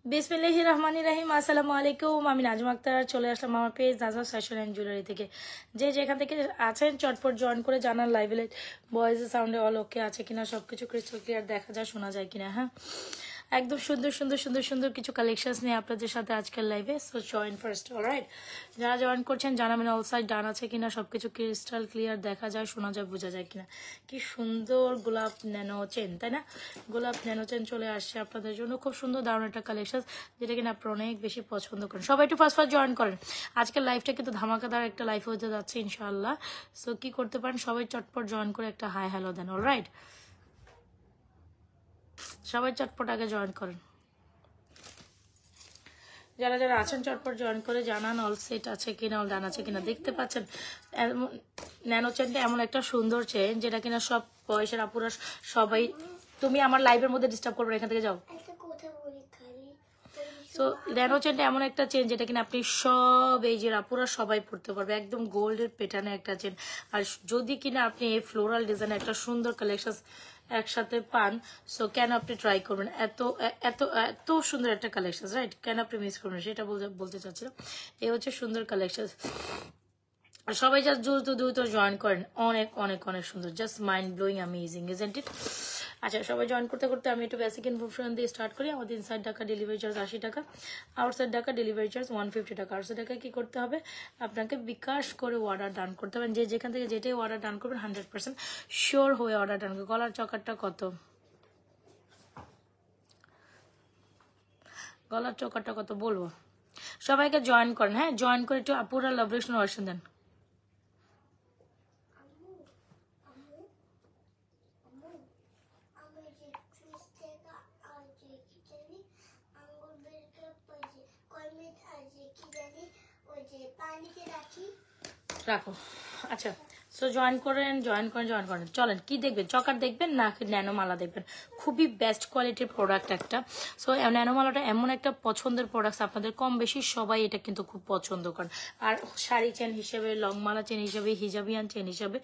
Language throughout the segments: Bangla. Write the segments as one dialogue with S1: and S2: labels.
S1: বিসমিল্লাহির রহমানির রহিম। আসসালামু আলাইকুম। আমি নাজমা আক্তার, চলে আসলাম আমার page Nazma fashion and jewellery থেকে। যে যেখান থেকে আছেন চটপট জয়েন করে জানান লাইভে ভয়েসের সাউন্ডে অল ওকে আছে কিনা, সবকিছু ক্রিস্টাল ক্লিয়ার দেখা যায়, শোনা যায় কিনা। হ্যাঁ, একদম সুন্দর সুন্দর সুন্দর সুন্দর কিছু কালেকশনস নিয়ে আপনাদের সাথে আজকের লাইভে। So join first. অলরাইট, যারা জয়েন করছেন জানাবেন অল সাইড ডান আছে কিনা, সবকিছু ক্রিস্টাল ক্লিয়ার দেখা যায়, শোনা যায়, বোঝা যায় কিনা। কি সুন্দর গোলাপ ন্যানো চেন, তাই না? গোলাপ ন্যানো চেন চলে আসছে আপনাদের জন্য, খুব সুন্দর দারুণ একটা কালেকশন, যেটা কিনা আপনারা অনেক বেশি পছন্দ করেন। সবাই একটু ফার্স্ট জয়েন করেন। আজকের লাইভটা কিন্তু ধামাকাদার একটা লাইভ হতে যাচ্ছে ইনশাআল্লাহ। সো কি করতে পারেন, সবাই চটপট জয়েন করে একটা হাই হ্যালো দেন। অলরাইট, সবাই চটপট আগে জয়েন করেন। যারা যারা আছেন চটপট জয়েন করে জানান অল সেট আছে কিনা, অল ডান আছে কিনা। দেখতে পাচ্ছেন ন্যানো চেনটা এমন একটা সুন্দর চেন, যেটা কিনা সব বয়সের আপুরা সবাই। তুমি আমার লাইভের মধ্যে ডিস্টার্ব করবে, এখান থেকে যাও। সো ন্যানো চেনটা এমন একটা চেন যেটা কিনা আপনি সব এই যে আপুরা সবাই পড়তে পারবে, একদম গোল্ডের প্যাটার্নে একটা চেন। আর যদি কিনা আপনি এই ফ্লোরাল ডিজাইনে একটা সুন্দর কালেকশন একসাথে পান, সো কেন আপনি ট্রাই করবেন? এত এত এত সুন্দর একটা কালেকশন, রাইট? কেন আপনি মিস করবেন সেটা বলতে চাচ্ছিলাম। এই হচ্ছে সুন্দর কালেকশন। সবাই জাস্ট দ্রুত জয়েন করেন। অনেক অনেক অনেক সুন্দর, just mind blowing, amazing, isn't it? আচ্ছা, সবাই জয়েন করতে করতে আমি একটু বেসিক ইনফরমেশন দিয়ে স্টার্ট করি। আমাদের ইনসাইড ঢাকা ডেলিভারি চার্জ 80 টাকা, আউটসাইড ঢাকা ডেলিভারি চার্জ 150 টাকা। আউটসাইড ঢাকা কি করতে হবে? আপনাকে বিকাশ করে অর্ডার ডান করতে হবে। যে যেখান থেকে যেটাই অর্ডার ডান করবেন 100% শিওর হয়ে অর্ডার ডান করবেন। গলার চকারটা কত? গলার চকারটা কত বলবো? সবাইকে জয়েন করেন। হ্যাঁ, জয়েন করে একটু আপুরা লাভ রেশন ভার্সন দেন। রাখো। আচ্ছা, সো জয়েন করেন। চলেন, কি দেখবেন? চকার দেখবেন না ন্যানোমালা দেখবেন? খুবই বেস্ট কোয়ালিটির প্রোডাক্ট একটা। সো ন্যানোমালাটা এমন একটা পছন্দের প্রোডাক্ট, আপনাদের কম বেশি সবাই এটা কিন্তু খুব পছন্দ করেন। আর শাড়ি চেন হিসেবে, লংমালা চেন হিসেবে, হিজাবিয়ান চেন হিসেবে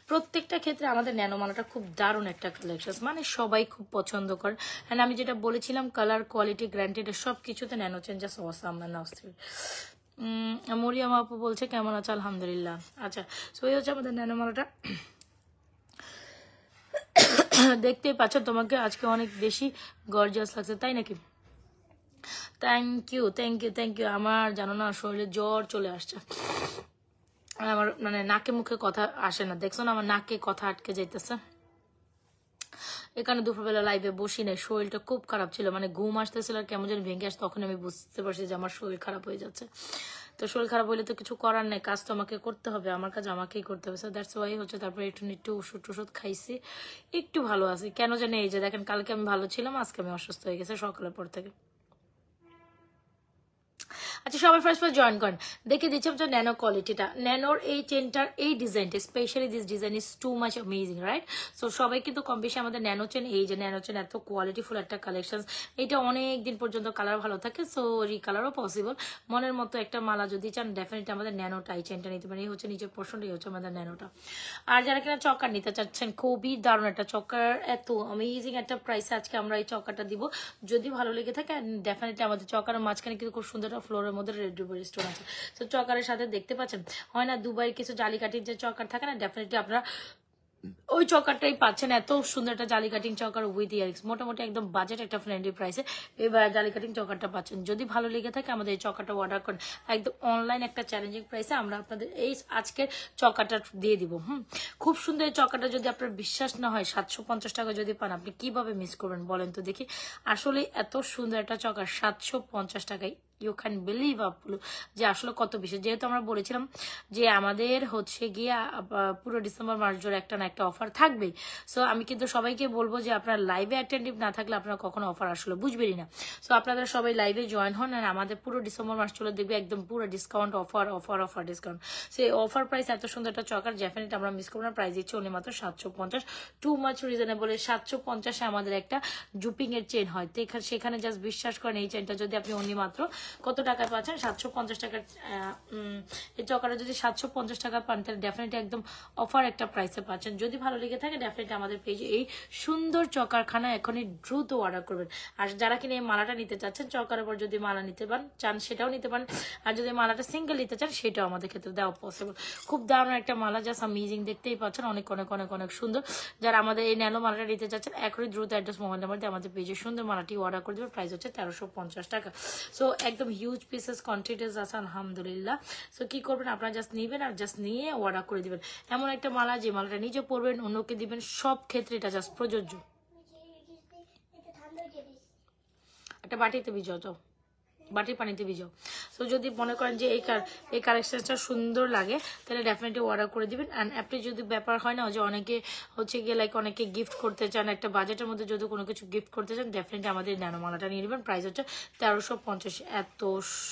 S1: প্রত্যেকটা ক্ষেত্রে আমাদের ন্যানোমালাটা খুব দারুণ একটা কালেকশন, মানে সবাই খুব পছন্দ করেন। অ্যান্ড আমি যেটা বলেছিলাম, কালার, কোয়ালিটি, গ্যারান্টেড, সব কিছুতে ন্যানো চেন জাস্ট অসাম না অস্থির। মরিয়াম আপু বলছে কেমন আছে? আলহামদুলিল্লাহ। আচ্ছা, সো এই হচ্ছে আমাদের ন্যানোমালাটা। দেখতেই পাচ্ছ, তোমাকে আজকে অনেক বেশি গর্জিয়াস লাগছে, তাই নাকি? Thank you. আমার জানো না, শরীরে জ্বর চলে আসছে। আমার মানে নাকে মুখে কথা আসে না, দেখছো না আমার নাকে কথা আটকে যাইতেছে। এখানে দুপুরবেলা লাইভে বসি নাই, শরীরটা খুব খারাপ ছিল, মানে ঘুম আসতেছিল আর কেমন যেন ভেঙে আসছে। তখন আমি বুঝতে পারছি যে আমার শরীর খারাপ হয়ে যাচ্ছে। তো শরীর খারাপ হলে তো কিছু করার নেই, কাজ তো আমাকে করতে হবে, আমার কাজ আমাকেই করতে হবে। সো দ্যাটস ওয়াই হচ্ছে। তারপরে একটু ওষুধ খাইছি, একটু ভালো আছি। কেন জানি এই যে দেখেন, কালকে আমি ভালো ছিলাম, আজকে আমি অসুস্থ হয়ে গেছে সকালের পর থেকে। আচ্ছা, সবাই ফার্স্ট জয়েন করেন। দেখে দিচ্ছি হচ্ছে ন্যানো কোয়ালিটিটা, ন্যানোর এই চেনটার এই ডিজাইনটা, specially this design is too much amazing, right? So সবাই কিন্তু কম বেশি আমাদের ন্যানো চেন, এই যে ন্যানো চেন এত কোয়ালিটিফুল একটা কালেকশন, এটা অনেক দিন পর্যন্ত কালার ভালো থাকে। সো রিকালারও পসিবল। মনের মতো একটা মালা যদি চান, ডেফিনেটলি আমাদের ন্যানোটা এই চেনটা নিতে পারেন। এই হচ্ছে নিচের পোর্শনটা, এই হচ্ছে আমাদের ন্যানোটা। আর যারা কিনা চক্কার নিতে চাচ্ছেন, খুবই দারুণ একটা চক্কার, এত অ্যামেজিং একটা প্রাইসে আজকে আমরা এই চক্কারটা দিব। যদি ভালো লেগে থাকে, ডেফিনেটলি আমাদের চক্কারের মাঝখানে কিন্তু খুব সুন্দর একটা ফ্লোরের মধ্যে রেড রুবের স্টোন আছে। তো চকারের সাথে দেখতে পাচ্ছেন, হয় না দুবাইয়ের কিছু জালিকাঠির যে চকার থাকে না, ডেফিনেটলি আপনারা ওই চকারটাই পাচ্ছেন। এত সুন্দর একটা জালি কাটিং চকার উইথ ইয়ারিংস, মোটামুটি একদম বাজেট একটা ফ্রেন্ডলি প্রাইসে এবার জালি কাটিং চকারটা পাচ্ছেন। যদি ভালো লেগে থাকে আমাদের এই চকারটা অর্ডার করেন, একদম অনলাইন একটা চ্যালেঞ্জিং প্রাইসে আমরা আপনাদের এই আজকের চকারটা দিয়ে দিব। খুব সুন্দর এই চকারটা, যদি আপনার বিশ্বাস না হয় 750 টাকা যদি পান, আপনি কিভাবে মিস করবেন বলেন তো দেখি? আসলে এত সুন্দর একটা চকার 750 টাকায়, ইউ ক্যান বিলিভ আপু যে আসলে কত বেশি। যেহেতু আমরা বলেছিলাম যে আমাদের হচ্ছে গিয়ে পুরো ডিসেম্বর মাস জুড়ে একটা না একটা অফার থাকবেই। সো আমি কিন্তু সবাইকে বলবো যে আপনার লাইভে অ্যাটেন্টিভ না থাকলে আপনারা কখনো অফার আসলে বুঝবেনই না। সো আপনারা সবাই লাইভে জয়েন হন, আর আমাদের পুরো ডিসেম্বর মাস চলে দেখবে একদম পুরো ডিসকাউন্ট, অফার ডিসকাউন্ট। সেই অফার প্রাইস এত সুন্দর একটা চকার ডেফিনেটলি আমরা মিস করবো না। প্রাইস দিচ্ছি অনলি মাত্র 750, টু মাচ রিজনেবল। 750-এ আমাদের একটা জুপিং এর চেন হয়, তো সেখানে জাস্ট বিশ্বাস করেন, এই চেনটা যদি আপনি অনলি মাত্র কত টাকায় পাচ্ছেন? 750 টাকার এই চকাটা যদি 750 টাকা পান তাহলে ডেফিনেটলি একদম অফার একটা প্রাইসে পাচ্ছেন। যদি ভালো লেগে থাকে ডেফিনেটলি আমাদের পেজে এই সুন্দর চকারখানা এখনই দ্রুত অর্ডার করবেন। আর যারা কিনা এই মালাটা নিতে চাচ্ছেন, চকার উপর যদি মালা নিতে চান সেটাও নিতে পারেন, আর যদি মালাটা সিঙ্গেল নিতে চান সেটাও আমাদের ক্ষেত্রে দেওয়া পসিবল। খুব দারুণ একটা মালা, জাস্ট অ্যামেজিং, দেখতেই পাচ্ছেন অনেক অনেক অনেক অনেক সুন্দর। যারা আমাদের এই ন্যানো মালাটা নিতে চাচ্ছেন এখনই দ্রুত অ্যাড্রেস মোবাইল নাম্বার দিয়ে আমাদের পেজে সুন্দর মালাটি অর্ডার করে দেবে। প্রাইস হচ্ছে 1350 টাকা। সো একদম হিউজ পিসেস কোয়ান্টিটিস আছে আলহামদুলিল্লাহ। সো কি করবেন, আপনারা জাস্ট নিবেন আর জাস্ট নিয়ে অর্ডার করে দিবেন। এমন একটা মালা যে মালাটা নিজে পরবেন, অন্যকে দিবেন, সব ক্ষেত্রে এটা জাস্ট প্রযোজ্য। একটা বাটিতে ভিজাও, যাও বাটির পানিতে ভিজাও। সো যদি মনে করেন যে এই কালেকশনটা সুন্দর লাগে তাহলে ডেফিনেটলি অর্ডার করে দিবেন। অ্যান্ড আপনি যদি ব্যাপার হয় না যে অনেকে হচ্ছে গিয়ে লাইক অনেকে গিফট করতে চান, একটা বাজেটের মধ্যে যদি কোনো কিছু গিফট করতে চান ডেফিনেটলি আমাদের ন্যানোমালাটা নিয়ে নেবেন। প্রাইস হচ্ছে 1350। এত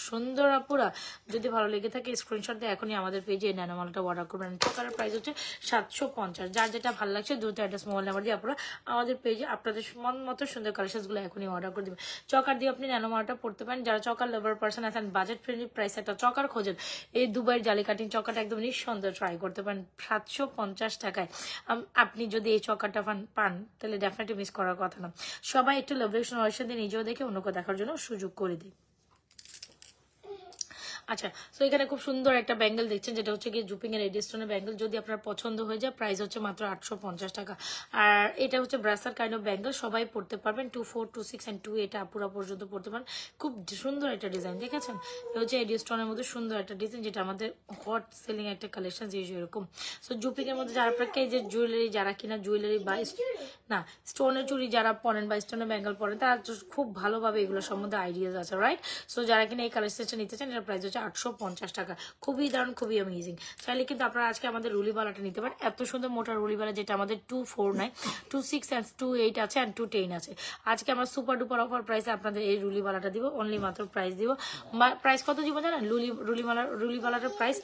S1: সুন্দর আপুরা, যদি ভালো লেগে থাকে স্ক্রিনশট দিয়ে এখনই আমাদের পেজে এই ন্যানোমালাটা অর্ডার করবেন। চকার প্রাইস হচ্ছে 750। যার যেটা ভালো লাগছে দ্রুত অ্যাড্রেস মোবাইল নাম্বার দিয়ে আপনারা আমাদের পেজে আপনাদের মন মতো সুন্দর কালেকশনগুলো এখনই অর্ডার করে দেবেন। চকার দিয়ে আপনি ন্যানোমালাটা পড়তে পারেন। যারা চকার লেভার পার্সন আছেন, বাজেট ফ্রেন্ডলি প্রাইস একটা চকার খোঁজেন, এই দুবাইয়ের জালি কাটিং চকাটা একদম নিঃসন্দেহে ট্রাই করতে পারেন 750 টাকায়। আপনি যদি এই চকাটা পান তাহলে ডেফিনেটলি মিস করার কথা না। সবাই একটু লেভারেশন অয়েশন দিয়ে নিজেও দেখে অন্যকে দেখার জন্য সুযোগ করে দিই। আচ্ছা, তো এখানে খুব সুন্দর একটা ব্যাঙ্গেল দেখছেন, যেটা হচ্ছে গিয়ে জুপিং এর এডি স্টোনের ব্যাঙ্গেল। যদি আপনার পছন্দ হয়ে যায় প্রাইস হচ্ছে মাত্র 850 টাকা। আর এটা হচ্ছে ব্রাসার কাইন্ড অফ ব্যাঙ্গেল, সবাই পড়তে পারবেন। 24, 26 এন্ড 28 আপুরা পর্যন্ত পড়তে পারেন। খুব সুন্দর একটা ডিজাইন দেখেছেন, এটা হচ্ছে এডি স্টোনের মধ্যে সুন্দর একটা ডিজাইন, যেটা আমাদের হট সেলিং একটা কালেকশন এরকম। সো জুপিং এর মধ্যে যারা আপনাকে এই যে জুয়েলারি, যারা কিনা জুয়েলারি বা না স্টোনের চুড়ি যারা পরেন বা স্টোনের ব্যাঙ্গেল পরেন, তারা খুব ভালোভাবে এগুলো সম্বন্ধে আইডিয়াস আছে, রাইট? সো যারা কিনা এই কালেকশনটা নিতে চান, এটা প্রাইস হচ্ছে 850 টাকা। খুবই দারুণ, খুবই অ্যামেজিং। চাইলে কিন্তু আপনারা আজকে আমাদের রুলিবালাটা নিতে পারেন। এত সুন্দর মোটা রুলিবালা, যেটা আমাদের 249, 26 and 28 আছে অ্যান্ড 210 আছে। আজকে আমরা সুপার ডুপার অফার প্রাইসে আপনাদের এই রুলিবালাটা দিব, অনলি মাত্র প্রাইস দিব। প্রাইস কত দিব জানেন? রুলিবালাটার প্রাইস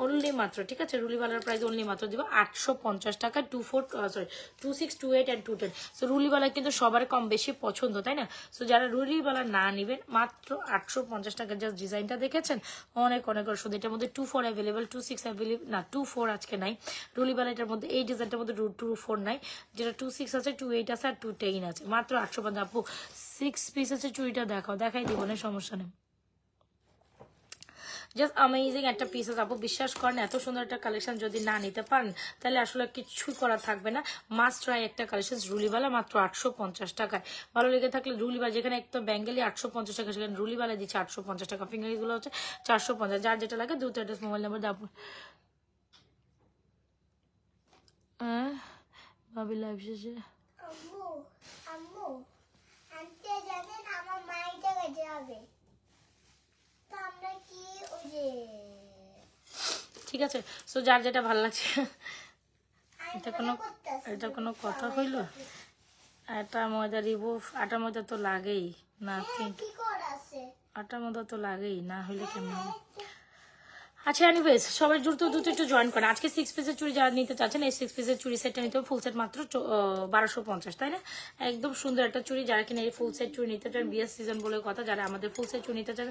S1: অনলি মাত্র, ঠিক আছে, রুলিবালার প্রাইস অনলি মাত্র দিব 850 টাকা। 26, 28 and 210। সো রুলিবালা কিন্তু সবার কম বেশি পছন্দ, তাই না? সো যারা রুলিবালা না নিবেন, মাত্র 850 টাকা। জাস্ট ডিজাইনটা দেখেছেন, অনেক অনেক সুন্দর। এটার মধ্যে 24 অ্যাভেলেবল, 26 অ্যাভেলেবল না, 24 আজকে নাই রুলিবালা। এটার মধ্যে এই ডিজাইনটার মধ্যে 24 নাই, যেটা 26 আছে, 28 আছে আর 210 আছে। মাত্র 850। আপু 6 পিস আছে, চুড়িটা দেখাই দিব না, সমস্যা নেই। জাস্ট অ্যামেজিং একটা পিসেস আপু, বিশ্বাস করেন এত সুন্দর একটা কালেকশন যদি না নিতে পারেন তাহলে আসলে কিছু করা থাকবে না। মাস্ট ট্রাই একটা কালেকশন রুলিবালা, মাত্র 850 টাকায়। ভালো লেগে থাকলে রুলিবালা, যেখানে একটা ব্যাঙ্গেলি 850 টাকা, সেখানে রুলিবালা দিচ্ছে 850 টাকা। ফিঙ্গারিং গুলো হচ্ছে 450। যার যেটা লাগে দ্রুত অ্যাড্রেস মোবাইল নাম্বার দিয়ে আপু। ভাবি লাইভ শেষে ঠিক আছে। সো যার যেটা ভালো লাগছে। এটা কোনো কথা হইল? আটা ময়দা দিব, আটা ময়দা তো লাগেই না, আটা ময়দা তো লাগেই না, হইলে কেমন? আচ্ছা, এনিওয়েজ সবাই দ্রুত একটু জয়েন করেন। আজকে 6 পিসের চুড়ি যারা নিতে চাচ্ছেন, এই 6 পিসের চুড়ি সেটটা নিতে হবে ফুল সেট মাত্র 1250, তাই না? একদম সুন্দর একটা চুড়ি। যারা কিনা এই ফুল সেট চুড়ি নিতে চান, বিয়ের সিজন বলে কথা, যারা আমাদের ফুল সেট চুড়ি নিতে চান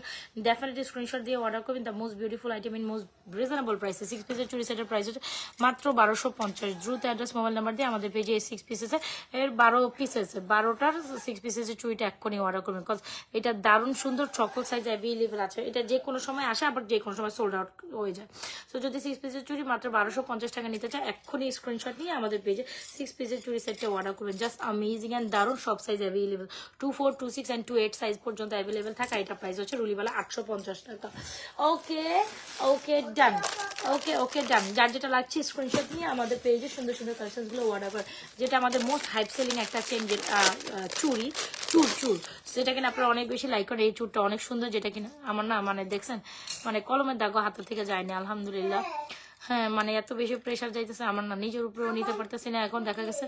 S1: ডেফিনেটলি স্ক্রিনশট দিয়ে অর্ডার করবেন। The most beautiful item in most reasonable প্রাইসে। 6 পিসের চুড়ি সেটের প্রাইস হচ্ছে মাত্র 1250। দ্রুত অ্যাড্রেস মোবাইল নাম্বার দিয়ে আমাদের পেজে এই 6 পিসেসে এর 12 পিসেস, 12টার 6 পিসেসের চুড়িটা এক্ষুনি অর্ডার করবেন, বিকজ এটা দারুণ সুন্দর, চকোল সাইজ অ্যাভেলেবল আছে। এটা যে কোনো সময় আসে, আবার যে কোনো সময় সোল্ড আউট হয়ে যায়। সো যদি 6 পিসের চুড়ি মাত্র 1250 টাকা নিতে চান, এক্ষুনি স্ক্রিনশট নিয়ে আমাদের পেজে 6 পিসের চুড়ি সেটটা অর্ডার করবেন। জাস্ট অ্যামেজিং অ্যান্ড দারুণ, সব সাইজ অ্যাভেলেবল, 24, 26 and 28 সাইজ পর্যন্ত অ্যাভেলেবল থাকে। এটা প্রাইস হচ্ছে রুলিবালা 850 টাকা। ওকে ডান, ওকে ডান। যার যেটা লাগছে স্ক্রিনশট নিয়ে আমাদের পেজে সুন্দর সুন্দর কালেকশনগুলো অর্ডার করে। যেটা আমাদের মোস্ট হাইপ সেলিং একটা চেঞ্জের চুড়ি, চুর সেটা কিনা আপনারা অনেক বেশি লাইক করেন। এই চুরটা অনেক সুন্দর, যেটা কিনা আমার না মানে দেখছেন মানে কলমের দাগও হাতের থেকে যায়নি আলহামদুলিল্লাহ। হ্যাঁ, মানে এত বেশি প্রেশার যাইতেছে আমার না, নিজের উপরেও নিতে পারতেছি না। এখন দেখা গেছে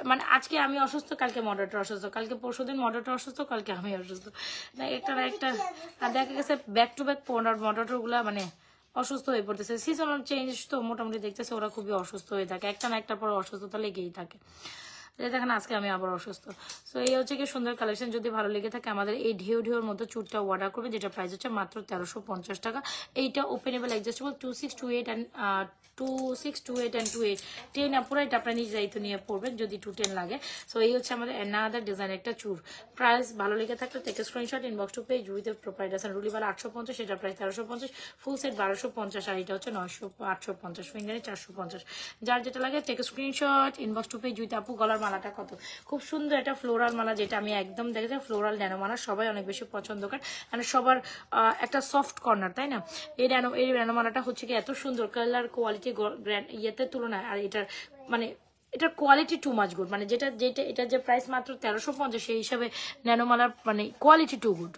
S1: মানে আজকে আমি অসুস্থ, কালকে মডারেটর অসুস্থ, কালকে পরশুদিন মডারেটর অসুস্থ, কালকে আমি অসুস্থ, না একটা আর দেখা গেছে ব্যাক টু ব্যাক মডারেটর গুলা মানে অসুস্থ হয়ে পড়তেছে। সিজনাল চেঞ্জ তো মোটামুটি দেখতেছে ওরা খুবই অসুস্থ হয়ে থাকে, একটা না একটা পর অসুস্থতা লেগেই থাকে। দেখেন আজকে আমি আবার অসুস্থ। সো এই হচ্ছে কি সুন্দর কালেকশন। যদি ভালো লেগে থাকে আমাদের এই ঢেউ ঢেউর মতো চুটটা অর্ডার করবে, যেটা প্রাইস হচ্ছে মাত্র 1350 টাকা। এইটা ওপেনেবল অ্যাডজাস্টেবল 2628 অ্যান্ড 2628 অ্যান্ড 28 10 আপুরা, এটা আপনার নিজ দায়িত্ব নিয়ে পড়বেন যদি 210 লাগে। সো এই হচ্ছে আমাদের অ্যানাদার ডিজাইন একটা চুর। প্রাইস ভালো লেগে থাকলে take screenshot, inbox to page with proprietor Rulibala 850, সেটা প্রাইস 1350, ফুল সেট 1250, আর এটা হচ্ছে 850, ফিঙ্গারে 450। যার যেটা লাগে take screenshot, inbox to page with আপু। গলার মালাটা কত খুব সুন্দর, একটা ফ্লোরাল মালা, যেটা আমি একদম দেখেছি ফ্লোরাল ন্যানো মালা সবাই অনেক বেশি পছন্দ করেন, মানে সবার একটা সফট কর্নার, তাই না? এই ন্যানো মালাটা হচ্ছে কি এত সুন্দর কালার কোয়ালিটি গ্র্যান্ড ইয়েতে তুলনায়, আর এটার মানে এটার কোয়ালিটি টু মাচ গুড, মানে যেটা এটা যে প্রাইস মাত্র 1350, সেই হিসাবে ন্যানোমালার মানে কোয়ালিটি টু গুড,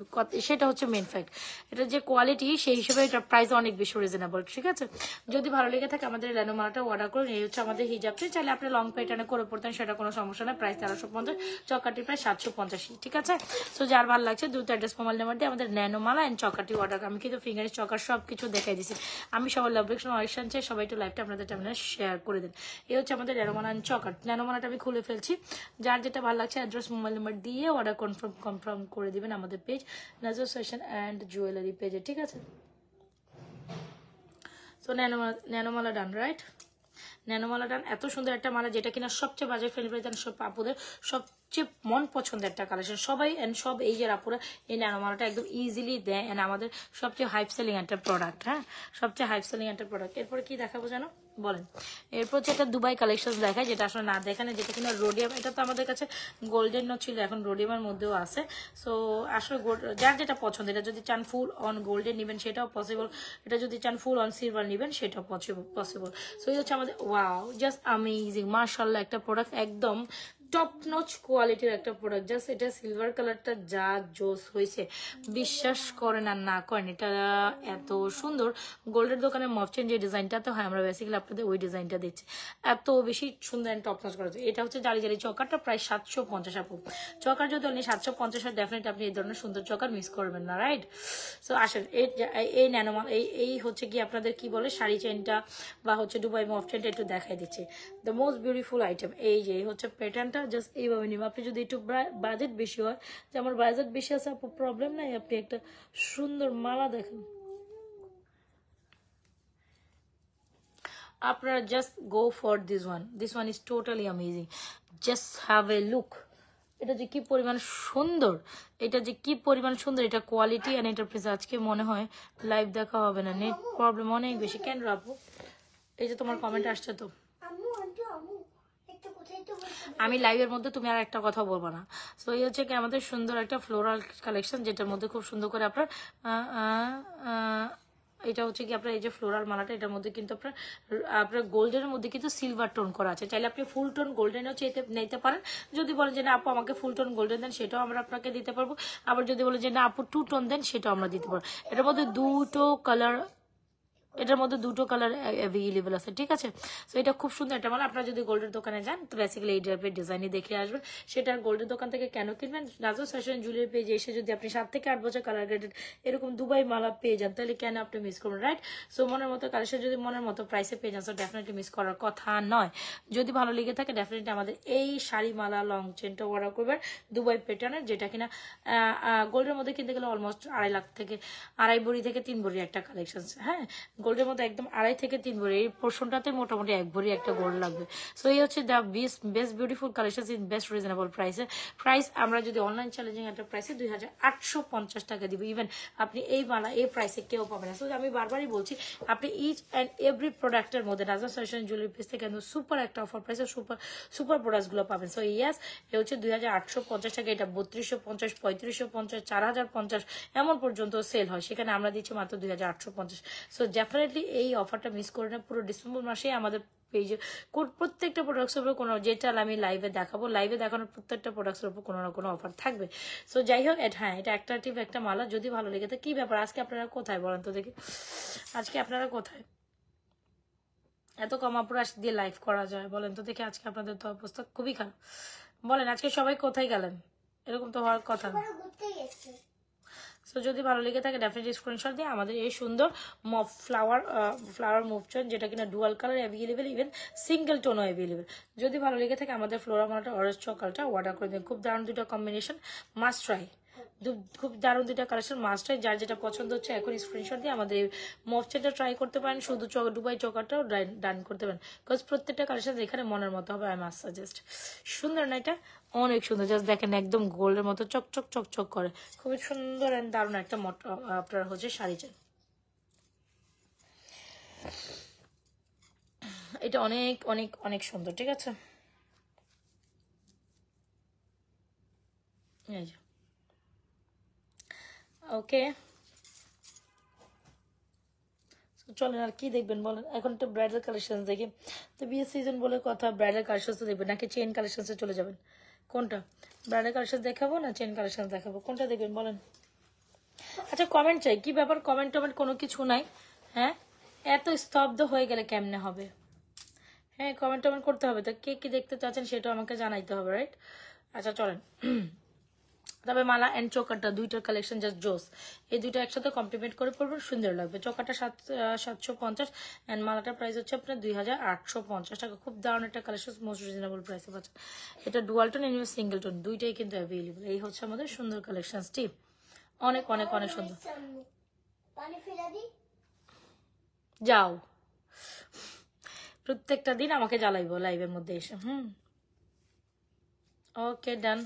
S1: সেটা হচ্ছে মেন ফ্যাক্ট। এটা যে কোয়ালিটি সেই হিসাবে এটার প্রাইস অনেক বেশি রিজনেবল, ঠিক আছে? যদি ভালো লেগে থাকে আমাদের ন্যানোমালাটা অর্ডার করুন। এই হচ্ছে আমাদের হিজাবটি, চাইলে আপনি লং প্যাটার্নে করে পড়তেন, সেটা কোনো সমস্যা না। প্রাইস 1350, চকাটি প্রায় 750, ঠিক আছে? সো যার ভালো লাগছে দ্রুত অ্যাড্রেস মোবাইল নাম্বার দিয়ে আমাদের ন্যানোমালা অ্যান্ড চকাটি অর্ডার। আমি কিন্তু ফিঙ্গারের চকার সব কিছু দেখাই দিচ্ছি। আমি সবার লাভ রিকশন অডিশন চাই, সবাই একটু লাইভটা আপনাদের টাইমে শেয়ার করে দেন। এই হচ্ছে আমাদের ন্যানোমালা অ্যান্ড চকার। ন্যানোমালাটা আমি খুলে ফেলছি, যার যেটা ভালো লাগছে অ্যাড্রেস মোবাইল নাম্বার দিয়ে অর্ডার কনফার্ম করে দিবেন আমাদের পেজ নাজর ফ্যাশন অ্যান্ড জুয়েলারি পেজে, ঠিক আছে? সো ন্যানোমালা ডান, রাইট? ন্যানোমালা ডান, এত সুন্দর একটা মালা, যেটা কিনা সবচেয়ে বাজার ফেলে দেন সব আপুদের সবচেয়ে মন পছন্দের একটা কালেকশন। সবাই এন্ড সব এই যে আপুরা এই ন্যানোমালাটা একদম ইজিলি দেয়, এন্ড আমাদের সবচেয়ে হাইপ সেলিং একটা প্রোডাক্ট। হ্যাঁ, সবচেয়ে হাইপ সেলিং একটা প্রোডাক্ট। এরপরে কি দেখাবো জানো বলেন? এরপর হচ্ছে একটা দুবাই কালেকশন দেখায়, যেটা আসলে না দেখানে, যেটা কিনা রোডিয়াম। এটা তো আমাদের কাছে গোল্ডেনও ছিল, এখন রোডিয়ামের মধ্যেও আছে। সো আসলে যার যেটা পছন্দ, এটা যদি চান ফুল অন গোল্ডেন নেবেন সেটাও পসিবল, এটা যদি চান ফুল অন সিলভার নেবেন সেটাও পসিবল। সো এই হচ্ছে আমাদের ওয়াও জাস্ট আমেজিং মাশাআল্লাহ একটা প্রোডাক্ট, একদম টপ নচ কোয়ালিটির একটা প্রোডাক্ট। জাস্ট এটা সিলভার কালারটা যা জোস হয়েছে বিশ্বাস করেন আর না করেন, এটা এত সুন্দর। গোল্ডের দোকানে মফচেন যে ডিজাইনটা তো হয়, আমরা বেসিক্যালি আপনাদের ওই ডিজাইনটা দিচ্ছি, এত বেশি সুন্দর টপ নচ করা যায়। এটা হচ্ছে জালি জালি চকারটা প্রায় 750 আপু। চকার যদি আপনি 750 হয়, ডেফিনেটলি আপনি এই ধরনের সুন্দর চকার মিস করবেন না, রাইট? সো আসেন এই ন্যানোমাল এই হচ্ছে কি আপনাদের কি বলে শাড়ি চেনটা বা হচ্ছে দুবাই মফ চেনটা একটু দেখাই দিচ্ছে। দ্য মোস্ট বিউটিফুল আইটেম এই যে হচ্ছে প্যাটার্নটা, জাস্ট এইভাবে নিব। আপনি যদি একটু বাজেট বেশি হয়, যে আমার বাজেট বেশি আছে আপু, প্রবলেম নাই, আপনি একটা সুন্দর মালা দেখেন, আপনারা just go for this one is totally amazing, just have a look. এটা যে কি পরিমাণ সুন্দর, এটা যে কি পরিমাণ সুন্দর, এটা কোয়ালিটি অ্যান্ড এটা প্রাইস। আজকে মনে হয় লাইভ দেখা হবে না, নেট প্রবলেম অনেক বেশি। কেন রাখবো? এই যে তোমার কমেন্ট আসছে তো, আমি লাইভের মধ্যে তুমি আর একটা কথা বলবো না। সো এই হচ্ছে কি আমাদের সুন্দর একটা ফ্লোরাল কালেকশন, যেটার মধ্যে খুব সুন্দর করে আপনার এটা হচ্ছে কি আপনার এই যে ফ্লোরাল মালাটা, এটার মধ্যে কিন্তু আপনার গোল্ডেনের মধ্যে কিন্তু সিলভার টোন করা আছে। চাইলে আপনি ফুল টোন গোল্ডেনও নিতে পারেন। যদি বলেন যে না আপু আমাকে ফুল টোন গোল্ডেন দেন, সেটাও আমরা আপনাকে দিতে পারবো। আবার যদি বলেন যে না আপু 2 টোন দেন, সেটাও আমরা দিতে পারবো। এটার মধ্যে দুটো কালার অ্যাভেলেবল আছে, ঠিক আছে? সো এটা খুব সুন্দর একটা মালা। আপনারা যদি গোল্ডের দোকানে যান তো বেসিক্যালি এই টাইপের ডিজাইনই দেখে আসবেন। সেটা গোল্ডের দোকান থেকে কেন কিনবেন, নাজর ফ্যাশন জুয়েলারি পেজে এসে যদি আপনি 7 থেকে 8 বছর কালার গ্রেডেড এরকম দুবাই মালা পেয়ে যান, তাহলে কেন আপনি মিস করবেন, রাইট? সো মনের মতো কালেকশন যদি মনের মতো প্রাইসে পেয়ে যান, সো ডেফিনেটলি মিস করার কথা নয়। যদি ভালো লেগে থাকে ডেফিনেটলি আমাদের এই শাড়ি মালা লং চেনটা অর্ডার করবেন দুবাই প্যাটার্নের, যেটা কিনা গোল্ডের মধ্যে কিনতে গেলে অলমোস্ট 2.5 লাখ থেকে 2.5 ভরি থেকে 3 ভরি একটা কালেকশন। হ্যাঁ, গোল্ডের মধ্যে একদম 2.5 থেকে 3 ভরি, এই পোর্শনটাতে মোটামুটি 1 ভরি একটা গোল্ড লাগবে। সো এই হচ্ছে the best beautiful collection in best reasonable প্রাইসে। প্রাইস আমরা যদি অনলাইন চ্যালেঞ্জিং একটা প্রাইসে 2850 টাকা দিব। ইভেন আপনি এই মালা এই প্রাইসে কেউ পাবে না। সো আমি বারবারই বলছি, আপনি ইচ অ্যান্ড এভরি প্রোডাক্টের মধ্যে নাজর ফ্যাশন জুয়েলারি পেজ থেকে কিন্তু সুপার একটা অফার প্রাইসে সুপার প্রোডাক্টসগুলো পাবেন। সো ইয়াস, এ হচ্ছে 2850 টাকা, এটা 3250, 3550, 4050 এমন পর্যন্ত সেল হয়, সেখানে আমরা দিচ্ছি মাত্র 2850। সো ডেফিনেটলি এই অফারটা মিস করে না। পুরো ডিসেম্বর মাসে আমাদের পেজে প্রত্যেকটা প্রোডাক্টের উপর কোনো, যেটা আমি লাইভে দেখাবো, লাইভে দেখানোর প্রত্যেকটা প্রোডাক্টের উপর কোনো না কোনো অফার থাকবে। সো যাই হোক, হ্যাঁ এটা অ্যাট্রাকটিভ একটা মালা, যদি ভালো লেগে থাকে। কি ব্যাপার আজকে আপনারা কোথায় বলেন তো দেখি, আজকে আপনারা কোথায়? এত কম আপুরা দিয়ে লাইভ করা যায় বলেন তো দেখি? আজকে আপনাদের তো অবস্থা খুবই খারাপ। বলেন আজকে সবাই কোথায় গেলেন? এরকম তো হওয়ার কথা না। সো যদি ভালো লেগে থাকে ডেফিনেটলি স্ক্রিনশট দিয়ে আমাদের এই সুন্দর মফ ফ্লাওয়ার মুভ চেন, যেটা কিনা dual colour available, even single টোনও অ্যাভেলেবেল। যদি ভালো লেগে থাকে আমাদের ফ্লোরা মালাটা অরেঞ্জ চকালটা অর্ডার করে দেন। খুব দারুণ দুটো কম্বিনেশন, মাস্ট ট্রাই। খুব দারুণ দুটা কালেকশন, মাস্ট ট্রাই। যার যেটা পছন্দ হচ্ছে এখন স্ক্রিনশট দিয়ে আমাদের মফ চেনটা ট্রাই করতে পারেন, শুধু দুবাই চকারটাও ডান করতে পারেন, বিকজ প্রত্যেকটা কালেকশন এখানে মনের মতো হবে। I must suggest. সুন্দর না এটা? অনেক সুন্দর, জাস্ট দেখেন একদম গোল্ডের মতো চকচক চকচক করে, খুবই সুন্দর অ্যান্ড দারুণ একটা আপনার হচ্ছে শাড়ি চান। এটা অনেক অনেক অনেক সুন্দর, ঠিক আছে? ওকে, চলেন আর কি দেখবেন বলেন? এখন তো ব্রাইডাল কালেকশন দেখি, তো বিয়ের সিজন বলে কথা, ব্রাইডাল কালেকশন তো দেখবেন নাকি চেইন কালেকশনসে চলে যাবেন? কোনটা, ব্রাইডাল কালেকশন দেখাবো না চেইন কালেকশন দেখাবো, কোনটা দেখবেন বলেন? আচ্ছা কমেন্ট চাই, কি ব্যাপার কমেন্ট টমেন্ট কোনো কিছু নাই? হ্যাঁ, এত স্তব্ধ হয়ে গেলে কেমনে হবে? হ্যাঁ, কমেন্ট টমেন্ট করতে হবে তো, কে কি দেখতে চাচ্ছেন সেটাও আমাকে জানাইতে হবে, রাইট? আচ্ছা চলেন। তবে মালা অ্যান্ড চোকারটা দুইটার কালেকশন জাস্ট জোস, এই দুইটা একসাথে কমপ্লিমেন্ট করে পড়বেন, সুন্দর লাগবে। চোকারটা 750 অ্যান্ড মালাটার প্রাইস হচ্ছে আপনার 2850 টাকা। খুব দারুণ একটা কালেকশন, মোস্ট রিজনেবল প্রাইসে পাচ্ছেন। এটা dual tone and single tone দুইটাই কিন্তু অ্যাভেলেবল। এই হচ্ছে আমাদের সুন্দর কালেকশনসটি, অনেক অনেক অনেক সুন্দর। যাও, প্রত্যেকটা দিন আমাকে জ্বালাইবো লাইভের মধ্যে এসে। ওকে ডান।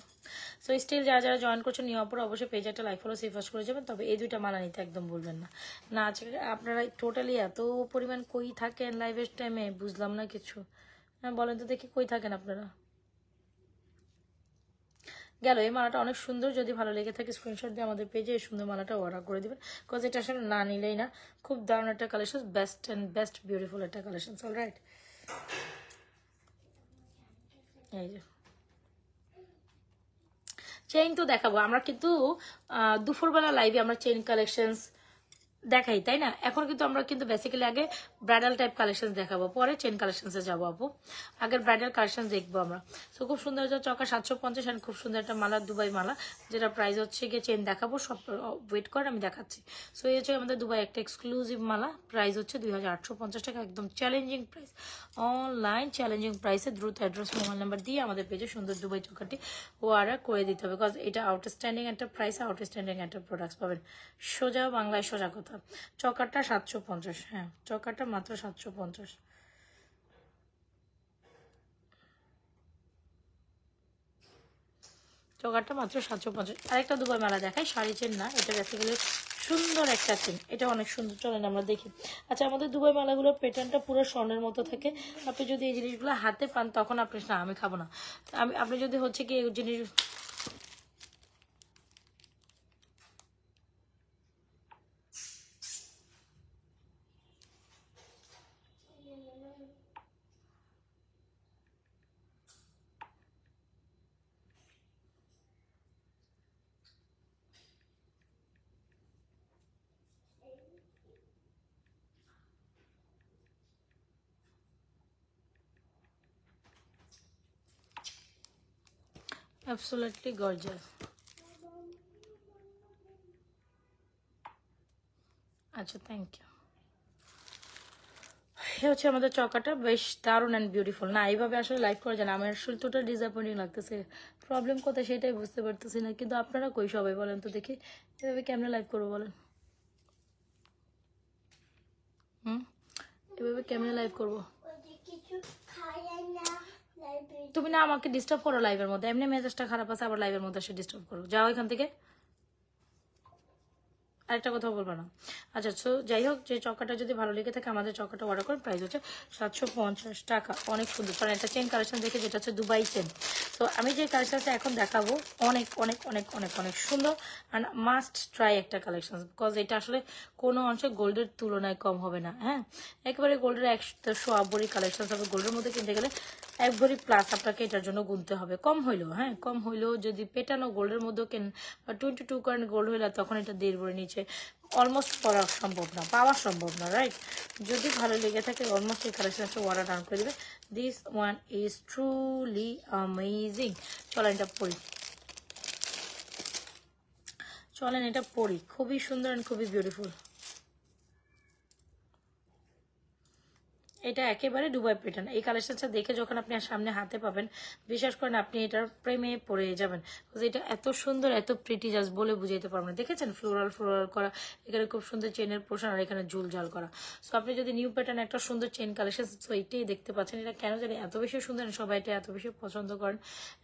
S1: সো স্টিল যারা যারা জয়েন করছেন নিউ অপর অবশ্যই পেজে একটা লাইক ফলো সেভ করে যাবেন। তবে এই দুইটা মালা নিতে একদম ভুলবেন না। না আছে আপনারা টোটালি এত পরিমাণ কই থাকেন লাইভের টাইমে, বুঝলাম না কিছু। হ্যাঁ বলেন তো দেখি, কই থাকেন আপনারা? গেল, এই মালাটা অনেক সুন্দর, যদি ভালো লেগে থাকে স্ক্রিনশট দিয়ে আমাদের পেজে এই সুন্দর মালাটা অর্ডার করে দেবেন, বিকজ এটা আসলে না নিলেই না। খুব দারুণ একটা collection, best and best beautiful একটা কালেকশন। অল রাইট, এই যে চেইন তো দেখাবো আমরা, কিন্তু দুপুরবেলা লাইভে আমরা চেইন কালেকশনস দেখাই, তাই না? এখন কিন্তু আমরা কিন্তু বেসিক্যালি আগে ব্রাইডাল টাইপ কালেকশন দেখাবো, পরে চেন কালেকশনসে যাবো আপু। আগের ব্রাইডাল কালেকশন দেখবো আমরা। তো খুব সুন্দর একটা চকা 750 অ্যান্ড খুব সুন্দর একটা মালা দুবাই মালা, যেটা প্রাইস হচ্ছে গিয়ে চেন দেখাবো, সব ওয়েট করে আমি দেখাচ্ছি। সো এই হচ্ছে আমাদের দুবাই একটা এক্সক্লুসিভ মালা, প্রাইস হচ্ছে 2850 টাকা, একদম চ্যালেঞ্জিং প্রাইস, অনলাইন চ্যালেঞ্জিং প্রাইসে। দ্রুত অ্যাড্রেস মোবাইল নাম্বার দিয়ে আমাদের পেজে সুন্দর দুবাই চকাটি অর্ডার করে দিতে হবে, বিকজ এটা আউটস্ট্যান্ডিং একটা প্রাইস, আউটস্ট্যান্ডিং একটা প্রোডাক্টস পাবেন। সোজা বাংলায় সোজা কথা। চকারটা 750, হ্যাঁ চকারটা মাত্র 750। চকারটা মাত্র 750। আরেকটা দুবাই মালা দেখাই, শাড়ি চেন না, এটা বেসিক্যালি সুন্দর একটা চেন, এটা অনেক সুন্দর। চলেন আমরা দেখি। আচ্ছা আমাদের দুবাই মালাগুলোর প্যাটার্নটা পুরো স্বর্ণের মতো থাকে। আপনি যদি এই জিনিসগুলো হাতে পান তখন আপনি, না আমি খাবো না, আপনি যদি হচ্ছে কি এই জিনিস, absolutely gorgeous। আচ্ছা থ্যাংক ইউ। এ হচ্ছে আমাদের চকাটা, বেশ দারুণ অ্যান্ড বিউটিফুল। না এইভাবে আসলে লাইভ করা যায় না, আমার আসলে টোটাল ডিসঅ্যাপয়েন্টিং লাগতেছে। প্রবলেম কোথায় সেটাই বুঝতে পারতেছি না, কিন্তু আপনারা কই সবাই বলেন তো দেখি, এভাবে কেমনে লাইভ করবো বলেন? এভাবে কেমনে লাইভ করবো? তুমি না আমাকে ডিস্টার্ব করো লাইভের মধ্যে, এমনি মেজাজটা খারাপ আছে, আবার লাইভের মধ্যে এসে ডিস্টার্ব করো, যাও এখান থেকে। আরেকটা কথা বলবো না। আচ্ছা সো যাই হোক, যে চকাটা যদি ভালো লেগে থাকে আমাদের চকাটা অর্ডার করে, প্রাইস হচ্ছে 750 টাকা। অনেক সুন্দর, কারণ একটা চেন কালেকশন দেখে, যেটা হচ্ছে দুবাই চেন। তো আমি যে কালেকশনটা এখন দেখাবো অনেক অনেক অনেক অনেক অনেক সুন্দর অ্যান্ড মাস্ট ট্রাই একটা কালেকশন, বিকজ এটা আসলে কোনো অংশে গোল্ডের তুলনায় কম হবে না। হ্যাঁ একেবারে গোল্ডের 100 আবরি কালেকশন হবে। গোল্ডের মধ্যে কিনতে গেলে 1 ভরি প্লাস আপনাকে এটার জন্য গুনতে হবে, কম হইলেও। হ্যাঁ কম হইলেও যদি পেটানো গোল্ডের মধ্যেও কেন, বা 22 কারেন্ট গোল্ড হইলে তখন এটা 1.5 ভরি নিচে অলমোস্ট করা সম্ভব না, পাওয়া সম্ভব না, রাইট? যদি ভালো লেগে থাকে অলমোস্ট এই কালেকশনটা অর্ডার ডাউন করে দেবে। This one is truly amazing. চলো এটা পড়ি। চলেন এটা পরি, খুবই সুন্দর এন্ড খুবই বিউটিফুল। এটা একেবারে দুবাই প্যাটার্ন। এই কালেকশনটা দেখে যখন আপনি সামনে হাতে পাবেন, বিশ্বাস করেন আপনি এটার প্রেমে পড়ে যাবেন। এটা এত সুন্দর, এত প্রিটি, জাস্ট বলে বুঝাইতে পারবেন না। দেখেছেন ফ্লোরাল ফ্লোরাল করা, এখানে খুব সুন্দর চেনের পোর্শন, আর এখানে ঝুল ঝাল করা। সো আপনি যদি নিউ প্যাটার্ন একটা সুন্দর চেন কালেকশন, সো এইটাই দেখতে পাচ্ছেন। এটা কেন জানি এত বেশি সুন্দর, সবাই এটা এত বেশি পছন্দ করেন।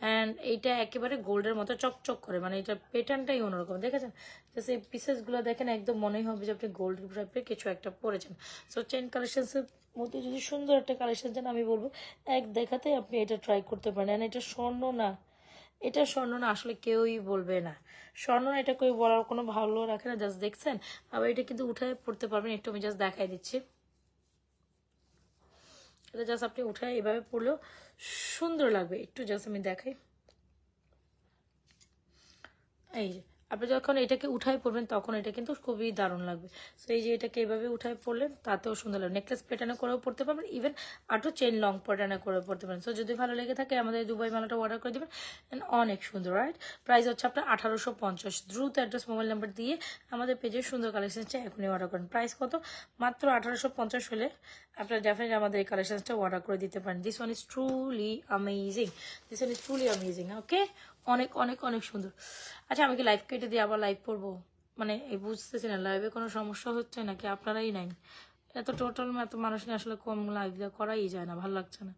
S1: অ্যান্ড এইটা একেবারে গোল্ডের মতো চকচক করে, মানে এটা প্যাটার্নটাই অন্যরকম। দেখেছেন জাস্ট এই পিসেসগুলো দেখেন, একদম মনেই হবে যে আপনি গোল্ড টাইপের কিছু একটা পরেছেন। সো চেন কালেকশন মধ্যে যদি সুন্দর একটা কালেকশন চান, আমি বলবো এক দেখাতে আপনি এটা ট্রাই করতে পারেন। আর এটা স্বর্ণ না, এটা স্বর্ণ না, আসলে কেউই বলবে না স্বর্ণ না, এটা কেউ বলার কোনো ভালো রাখে না। জাস্ট দেখছেন, আবার এটা কিন্তু উঠায় পড়তে পারবেন। একটু আমি জাস্ট দেখাই দিচ্ছি, এটা জাস্ট আপনি উঠায় এভাবে পড়লেও সুন্দর লাগবে। একটু জাস্ট আমি দেখাই, এই যে আপনি যখন এটাকে উঠায় পড়বেন তখন এটা কিন্তু খুবই দারুণ লাগবে। সো এই যে এটাকে এভাবে উঠায় পড়লেন, তাতেও সুন্দর লাগবে। নেকলেস প্যাটার্নে করেও পড়তে পারবেন, ইভেন আরও চেন লং প্যাটার্নে করে পড়তে পারেন। সো যদি ভালো লেগে থাকে আমাদের দুবাই মালাটা অর্ডার করে দেবেন, অনেক সুন্দর। রাইট, প্রাইস হচ্ছে আপনার 1850। দ্রুত অ্যাড্রেস মোবাইল নাম্বার দিয়ে আমাদের পেজের সুন্দর কালেকশনটা এখনই অর্ডার করেন। প্রাইস কত? মাত্র 1850 হলে আপনারা ডেফিনেটলি আমাদের এই কালেকশনটা অর্ডার করে দিতে পারেন। This one is truly amazing, this one is truly amazing. Okay, অনেক অনেক অনেক সুন্দর। আচ্ছা, আমি কি লাইভ কেটে দিয়ে আবার লাইভ করবো? মানে এই বুঝতেছি না লাইভে কোনো সমস্যা হচ্ছে নাকি আপনারাই নাই। এত টোটাল এত মানুষ নিয়ে আসলে কম লাইভ করাই যায় না, ভালো লাগছে না।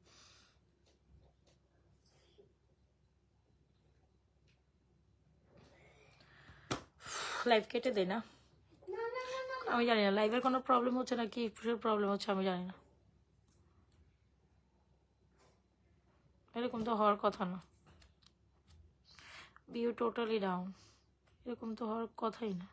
S1: লাইভ কেটে দেয় না, আমি জানি না লাইভের কোনো প্রবলেম হচ্ছে নাকি প্রবলেম হচ্ছে, আমি জানি না। এরকম তো হওয়ার কথা না, ভিউ টোটালি ডাউন, এরকম তো হওয়ার কথাই না।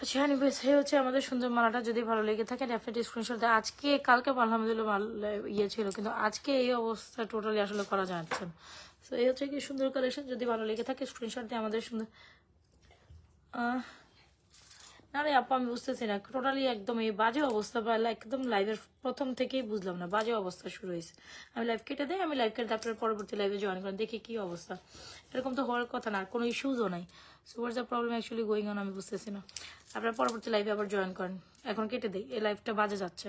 S1: আচ্ছা, এনিওয়েজ এই হচ্ছে আমাদের সুন্দর মালাটা। যদি ভালো লেগে থাকে ডেফিনেটলি স্ক্রিনশট দেয়। আজকে কালকে আলহামদুলিল্লাহ মাল ইয়ে ছিল, কিন্তু আজকে এই অবস্থা টোটালি আসলে করা যাচ্ছে না। তো এই হচ্ছে কি সুন্দর কালেকশন। যদি ভালো লেগে থাকে স্ক্রিনশট দিয়ে আমাদের সুন্দর না রে আপা, আমি বুঝতেছি না টোটালি একদম এই বাজে অবস্থা, বা একদম লাইভের প্রথম থেকেই বুঝলাম না, বাজে অবস্থা শুরু হয়েছে। আমি লাইভ কেটে দেয়, আমি লাইভ কেটে আপনার পরবর্তী লাইভে জয়েন করেন, দেখি কি অবস্থা। এরকম তো হওয়ার কথা না, আর কোনো ইস্যুজও নাই। So what's the problem actually going on, আমি বুঝতেছি না। আপনার পরবর্তী লাইভে আবার জয়েন করেন। এখন কেটে দেই, এই লাইভটা বাজে যাচ্ছে।